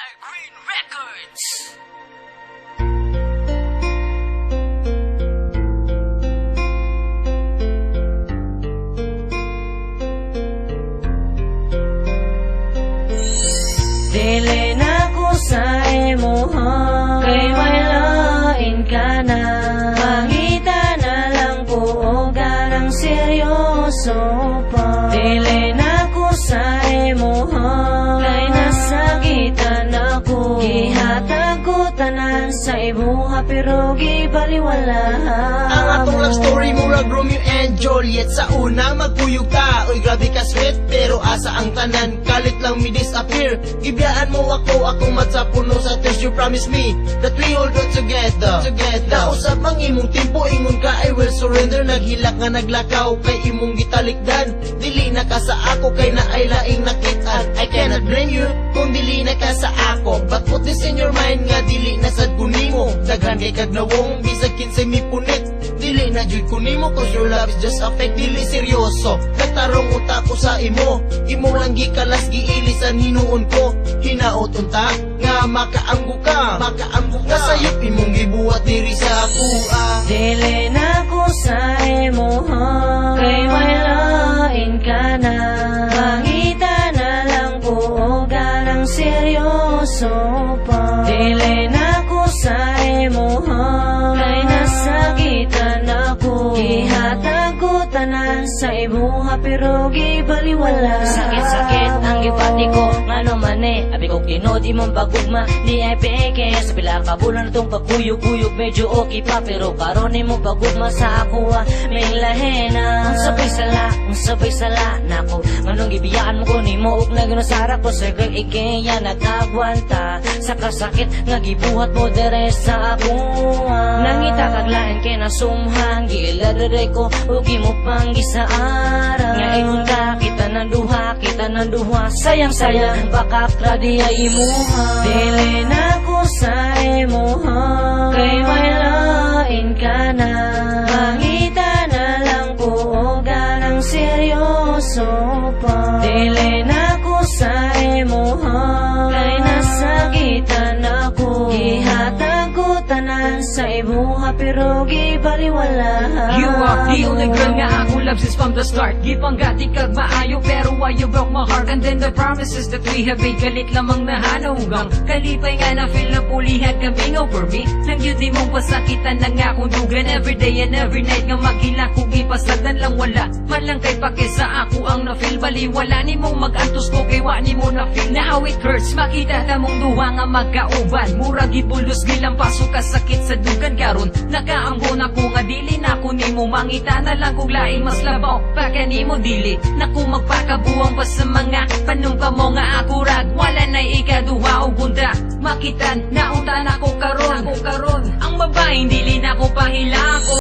Green Records. Dili na ko sa imuha, kay may lain ka na. Mangita na lang po o garang seryoso pa. Dili na ko sa imuha, kay nasakitan ako. Gihatag ko tanan sa imuha pero gibaliwala. Ang atong love story murag Romeo and Juliet. Sa una magpuyog ta, oy grabe ka sweet. Pero asa ang tanan, kalit lang mi disappear. Gibiyaan mo ako, akong matsa puno sa tears. You promise me that we all go together. Nausap ang imong timpo, ingon ka I will surrender. Naghilak nga naglakaw, kay imong gitalikdan. Dili na ka sa ako, kay na ay laing nakitaan. I cannot blame you kung dili na ka sa ako. But put this in your mind nga dili na sad kunimo. Daghan kay kagnawong, bisag kinsay mi punit. Dili na jud kunimo, cause your love is just a fake. Dili seryoso, nagtarong utak ko sa imo. Imo lang gikalas giilisan hinuon ko. Hinaot unta nga makaanggo ka. Kasayop imong gibuhat diri sa akua. Dili na ko sa imuha, kay may lain ka na. Mangita na lang po o garang seryoso pa. Dili na ko sa imuha, kay nasakitan ako. Gihatag ko tanan sa imuha pero gibaliwala. Sakit-sakit ang gipati ko, ngano man abi ko kinod imong pagugma, di ay peke. Sa pila ka bulan itong pagkuyog-kuyog, medyo okay pa. Pero karon imong pagugma sa ako, may lahena. Ang sabay sala nako, nganong gibiyaan mo ko nimo ug naginusara ko sa kag ikeya nagagwanta. Sa kasakit nga gibuhat mo dere sa ako. Nangita kag lain kay nasumhang giladere ko ug imo pang gisaara. Nga ingon ka kita ng duha, sayang baka kradi ay imuha. Dili na ko sa imuha, kay may lain ka na. Mangita na lang po o garang seryoso pa. Dili na ko sa imuha, kay nasakitan ako. Gihatag ko tanan sa imuha pero gibaliwala. You are the only girl nga ako love since from the start. Gipanggati kag maayo pero why you broke my heart. And then the promises that we have made, galit lamang nahanugang. Kalipay nga na feel na pulihan kami over me. Nang yun di mong pasakitan na nga kong dugan. Every day and every night nga maghila kong ipasagdan lang wala. Man lang kay pake sa ako ang na-feel. Baliwala ni mong mag-antos ko kay wani mo na-feel. Na how it hurts makita na mong duha nga magkauban. Mura gibulos gilang pasok kasakit sa dugan karon. Nakaanggo na ko nga dili na ko nimo. Mangita na lang kong laing mas labaw paka nimo dili. Naku magpakabuang pa sa mga panumpa mo nga ako rag. Wala na'y ikaduha o bunda. Makitan naunta na ko karon. Ang babaeng dili na ko pahila ko.